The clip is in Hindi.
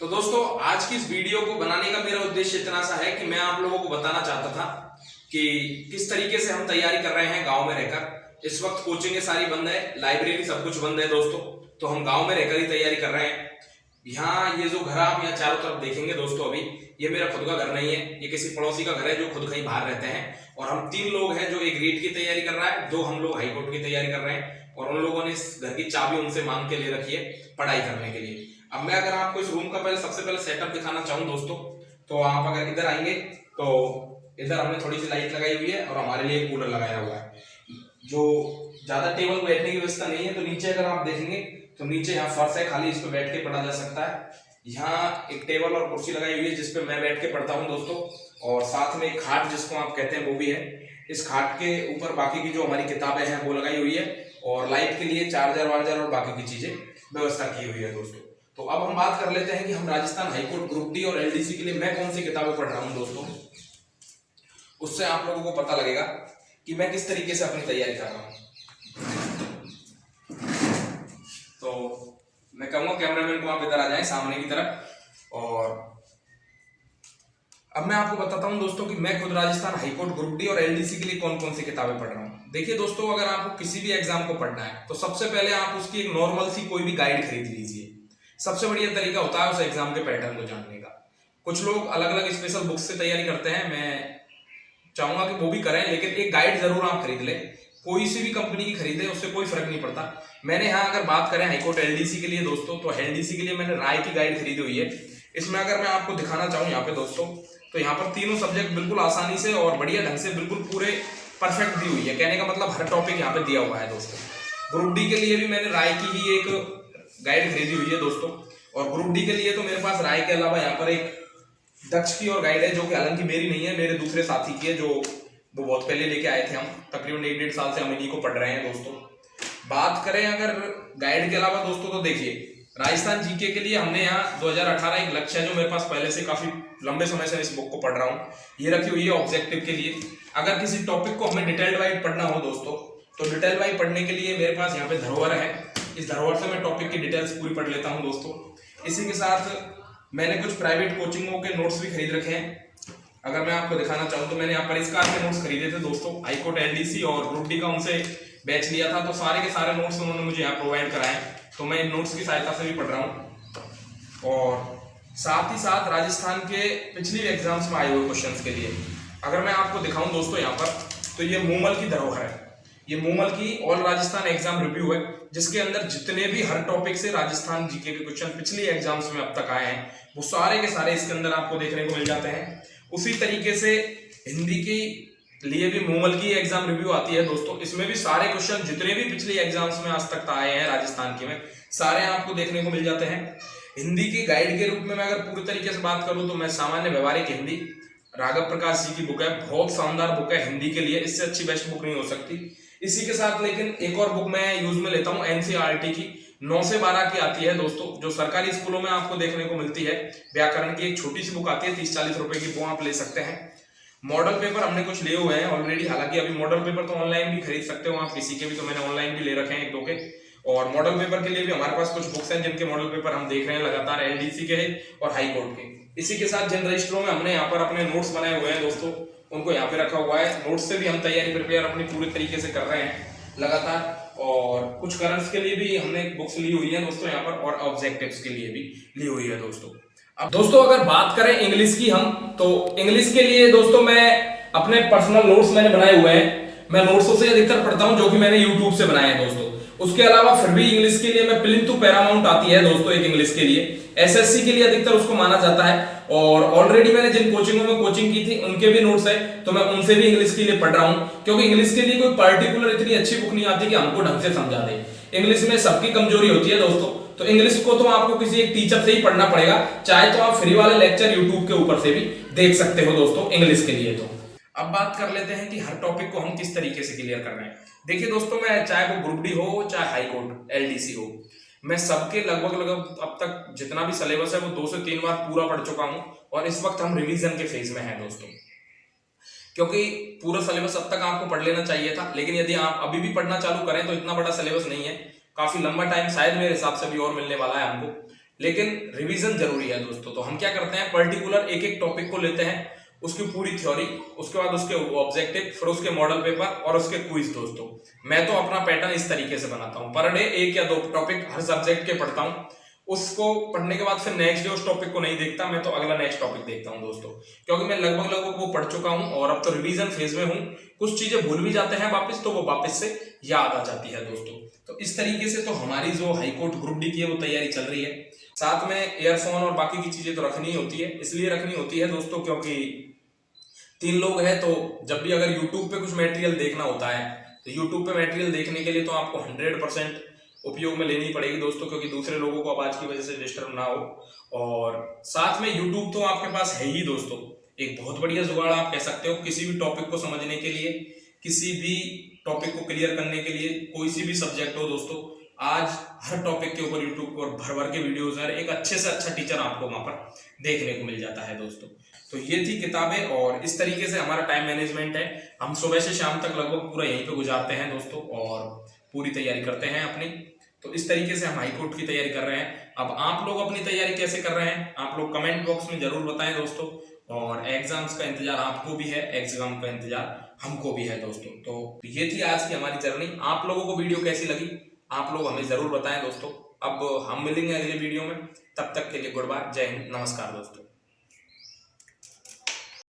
तो दोस्तों आज की इस वीडियो को बनाने का मेरा उद्देश्य इतना सा है कि मैं आप लोगों को बताना चाहता था कि किस तरीके से हम तैयारी कर रहे हैं गांव में रहकर। इस वक्त कोचिंगें सारी बंद है, लाइब्रेरी सब कुछ बंद है दोस्तों, तो हम गांव में रहकर ही तैयारी कर रहे हैं। यहाँ ये जो घर आप यहाँ चारों तरफ देखेंगे दोस्तों, अभी ये मेरा खुद का घर नहीं है, ये किसी पड़ोसी का घर है जो खुद कहीं बाहर रहते हैं। और हम 3 लोग हैं, जो एक रीट की तैयारी कर रहा है, 2 हम लोग हाईकोर्ट की तैयारी कर रहे हैं, और उन लोगों ने इस घर की चाबी उनसे मांग के ले रखी है पढ़ाई करने के लिए। अब मैं अगर आपको इस रूम का सबसे पहले सेटअप दिखाना चाहूँ दोस्तों, तो आप अगर इधर आएंगे तो इधर हमने थोड़ी सी लाइट लगाई हुई है और हमारे लिए कूलर लगाया हुआ है। जो ज्यादा टेबल बैठने की व्यवस्था नहीं है, तो नीचे अगर आप देखेंगे तो नीचे यहाँ फर्श है खाली, इस पे बैठ के पढ़ा जा सकता है। यहाँ एक टेबल और कुर्सी लगाई हुई है जिसपे मैं बैठ के पढ़ता हूँ दोस्तों, और साथ में एक खाट जिसको आप कहते हैं वो भी है। इस खाट के ऊपर बाकी की जो हमारी किताबें हैं वो लगाई हुई है, और लाइट के लिए चार्जर वार्जर और बाकी की चीजें व्यवस्था की हुई है दोस्तों। तो अब हम बात कर लेते हैं कि हम राजस्थान हाईकोर्ट ग्रुप डी और एलडीसी के लिए मैं कौन सी किताबें पढ़ रहा हूँ दोस्तों। उससे आप लोगों को पता लगेगा कि मैं किस तरीके से अपनी तैयारी कर रहा हूँ। तो मैं कहूँगा कैमरामैन को आप इधर आ जाएं सामने की तरफ। और अब मैं आपको बताता हूं दोस्तों कि मैं खुद राजस्थान हाईकोर्ट ग्रुप डी और एलडीसी के लिए कौन कौन सी किताबें पढ़ रहा हूं। देखिए दोस्तों, अगर आपको किसी भी एग्जाम को पढ़ना है तो सबसे पहले आप उसकी एक नॉर्मल सी कोई भी गाइड खरीद लीजिए। सबसे बढ़िया तरीका होता है उस एग्जाम के पैटर्न को जानने का। कुछ लोग अलग अलग स्पेशल बुक्स से तैयारी करते हैं, मैं चाहूंगा कि वो भी करें, लेकिन एक गाइड जरूर आप खरीद लें। कोई सी भी कंपनी की खरीदे, उससे कोई फर्क नहीं पड़ता। मैंने यहाँ अगर बात करें हाईकोर्ट एलडीसी के लिए दोस्तों, तो एलडीसी के लिए मैंने राय की गाइड खरीदी हुई है। इसमें अगर मैं आपको दिखाना चाहूँ यहाँ पे दोस्तों, तो यहाँ पर तीनों सब्जेक्ट बिल्कुल आसानी से और बढ़िया ढंग से बिल्कुल पूरे परफेक्ट दी हुई है। कहने का मतलब हर टॉपिक यहाँ पे दिया हुआ है दोस्तों। ग्रुप डी के लिए भी मैंने राय की ही एक गाइड खरीदी हुई है दोस्तों, और ग्रुप डी के लिए तो मेरे पास राय के अलावा यहाँ पर एक दक्ष की और गाइड है, जो कि हालांकि मेरी नहीं है, मेरे दूसरे साथी की है, जो वो बहुत पहले लेके आए थे। हम तकरीबन 1-1.5 साल से हम इन्हीं को पढ़ रहे हैं दोस्तों। बात करें अगर गाइड के अलावा दोस्तों, तो देखिए राजस्थान जीके के लिए हमने यहाँ 2018 एक लक्ष्य है जो मेरे पास पहले से काफी लंबे समय से इस बुक को पढ़ रहा हूँ, ये रखी हुई है ऑब्जेक्टिव के लिए। अगर किसी टॉपिक को हमें डिटेल्ड वाइज पढ़ना हो दोस्तों, तो डिटेल वाइज पढ़ने के लिए मेरे पास यहाँ पे धरोहर है। इस धरोहर से मैं टॉपिक की डिटेल्स पूरी पढ़ लेता हूँ दोस्तों। इसी के साथ मैंने कुछ प्राइवेट कोचिंगों के नोट्स भी खरीद रखे हैं। अगर मैं आपको दिखाना चाहूँ तो मैंने यहाँ परिष्कार के नोट्स खरीदे थे दोस्तों, हाईकोर्ट एलडीसी और ग्रुप डी का उनसे बैच लिया था, तो सारे के सारे नोट्स उन्होंने मुझे यहाँ प्रोवाइड कराए, तो मैं इन नोट्स की सहायता से भी पढ़ रहा हूँ। और साथ ही साथ राजस्थान के पिछली एग्जाम्स में आए हुए क्वेश्चंस के लिए अगर मैं आपको दिखाऊं दोस्तों यहाँ पर, तो ये मूमल की धरोहर है। ये मूमल की ऑल राजस्थान एग्जाम रिव्यू है, जिसके अंदर जितने भी हर टॉपिक से राजस्थान जीके के क्वेश्चन पिछली एग्जाम्स में अब तक आए हैं, वो सारे के सारे इसके अंदर आपको देखने को मिल जाते हैं। उसी तरीके से हिंदी के लिए भी मूमल की एग्जाम रिव्यू आती है दोस्तों। इसमें भी सारे क्वेश्चन जितने भी पिछली एग्जाम्स में आज तक आए हैं राजस्थान के में, सारे आपको देखने को मिल जाते हैं। हिंदी की गाइड के रूप में मैं अगर पूरी तरीके से बात करूं तो मैं सामान्य व्यवहारिक हिंदी, राघव प्रकाश जी की बुक है, बहुत शानदार बुक है हिंदी के लिए, इससे अच्छी बेस्ट बुक नहीं हो सकती। इसी के साथ लेकिन एक और बुक मैं यूज में लेता हूँ, एनसीईआरटी की 9 से 12 की आती है दोस्तों, जो सरकारी स्कूलों में आपको देखने को मिलती है। व्याकरण की एक छोटी सी बुक आती है 30-40 रुपए की, वो आप ले सकते हैं। मॉडल पेपर हमने कुछ लिए हुए हैं ऑलरेडी, हालांकि अभी मॉडल पेपर तो ऑनलाइन भी खरीद सकते हो आप किसी के भी, तो मैंने ऑनलाइन भी ले रखे हैं 1-2 के। और मॉडल पेपर के लिए भी हमारे पास कुछ बुक्स हैं जिनके मॉडल पेपर हम देख रहे हैं लगातार, एलडीसी के और हाईकोर्ट के। इसी के साथ जिन रजिस्टरों में हमने यहाँ पर अपने नोट्स बनाए हुए हैं दोस्तों, उनको यहाँ पे रखा हुआ है। नोट्स से भी हम तैयारी प्रिपेयर अपनी पूरे तरीके से कर रहे हैं लगातार। और कुछ करंट्स के लिए भी हमने बुक्स ली हुई है दोस्तों यहाँ पर, और ऑब्जेक्टिव्स के लिए भी ली हुई है दोस्तों। अब दोस्तों अगर बात करें इंग्लिश की हम, तो इंग्लिश के लिए दोस्तों मैं अपने पर्सनल नोट्स मैंने बनाए हुए हैं। मैं नोट्सों से अधिकतर पढ़ता हूं जो कि मैंने यूट्यूब से बनाए हैं दोस्तों। उसके अलावा फिर भी इंग्लिश के लिए मैं प्लिंथू पैरामाउंट आती है दोस्तों एक इंग्लिश के लिए, एसएससी के लिए अधिकतर उसको माना जाता है। और ऑलरेडी मैंने जिन कोचिंगों में कोचिंग की थी उनके भी नोट्स है, तो मैं उनसे भी इंग्लिश के लिए पढ़ रहा हूं, क्योंकि इंग्लिश के लिए कोई पर्टिकुलर इतनी अच्छी बुक नहीं आती कि हमको ढंग से समझा दे। इंग्लिश में सबकी कमजोरी होती है दोस्तों, तो इंग्लिश को तो आपको किसी एक टीचर से ही पढ़ना पड़ेगा, चाहे तो आप फ्री वाले लेक्चर यूट्यूब के ऊपर से भी देख सकते हो दोस्तों इंग्लिश के लिए। तो अब बात कर लेते हैं कि हर टॉपिक को हम किस तरीके से क्लियर कर रहे हैं। देखिए दोस्तों, मैं चाहे वो ग्रुप डी हो चाहे हाईकोर्ट एलडीसी हो, मैं सबके लगभग अब तक जितना भी सिलेबस है वो 2 से 3 बार पूरा पढ़ चुका हूं, और इस वक्त हम रिवीजन के फेज में हैं दोस्तों। क्योंकि पूरा सिलेबस अब तक आपको पढ़ लेना चाहिए था, लेकिन यदि आप अभी भी पढ़ना चालू करें तो इतना बड़ा सिलेबस नहीं है, काफी लंबा टाइम शायद मेरे हिसाब से भी और मिलने वाला है हमको। लेकिन रिवीजन जरूरी है दोस्तों। तो हम क्या करते हैं, पर्टिकुलर एक एक टॉपिक को लेते हैं, उसकी पूरी थ्योरी, उसके बाद उसके ऑब्जेक्टिव, फिर उसके मॉडल पेपर और उसके क्विज। दोस्तों मैं तो अपना पैटर्न इस तरीके से बनाता हूं, पर डे 1 या 2 टॉपिक हर सब्जेक्ट के पढ़ता हूं। उसको पढ़ने के बाद फिर नेक्स्ट डे उस टॉपिक को नहीं देखता, मैं तो अगला नेक्स्ट टॉपिक देखता हूं दोस्तों, क्योंकि मैं लगभग वो पढ़ चुका हूं और अब तो रिवीजन फेज में हूं। कुछ चीजें भूल भी जाते हैं वापस, तो वो वापस से याद आ जाती है दोस्तों। तो इस तरीके से तो हमारी जो हाईकोर्ट ग्रुप डी की है वो तैयारी चल रही है। साथ में एयरफोन और बाकी की चीजें तो रखनी ही होती है, इसलिए रखनी होती है दोस्तों क्योंकि 3 लोग हैं, तो जब भी अगर यूट्यूब पे कुछ मटेरियल देखना होता है तो यूट्यूब पे मटेरियल देखने के लिए तो आपको 100% उपयोग में लेनी पड़ेगी दोस्तों, क्योंकि दूसरे लोगों को आवाज की वजह से डिस्टर्ब ना हो। और साथ में यूट्यूब तो आपके पास है ही दोस्तों, एक बहुत बढ़िया जुगाड़ आप कह सकते हो किसी भी टॉपिक को समझने के लिए, किसी भी टॉपिक को क्लियर करने के लिए, कोई सी भी सब्जेक्ट हो दोस्तों। आज हर टॉपिक के ऊपर यूट्यूब पर भर भर के वीडियोस हैं, एक अच्छे से अच्छा टीचर आपको वहां पर देखने को मिल जाता है दोस्तों। तो ये थी किताबें, और इस तरीके से हमारा टाइम मैनेजमेंट है। हम सुबह से शाम तक लगभग पूरा यहीं पे गुजारते हैं दोस्तों, और पूरी तैयारी करते हैं अपनी। तो इस तरीके से हम हाईकोर्ट की तैयारी कर रहे हैं। अब आप लोग अपनी तैयारी कैसे कर रहे हैं, आप लोग कमेंट बॉक्स में जरूर बताएं दोस्तों। और एग्जाम्स का इंतजार आपको भी है, एग्जाम का इंतजार हमको भी है दोस्तों। तो ये थी आज की हमारी जर्नी। आप लोगों को वीडियो कैसी लगी आप लोग हमें जरूर बताएं दोस्तों। अब हम मिलेंगे अगले वीडियो में, तब तक के लिए गुड बाय, जय हिंद, नमस्कार दोस्तों।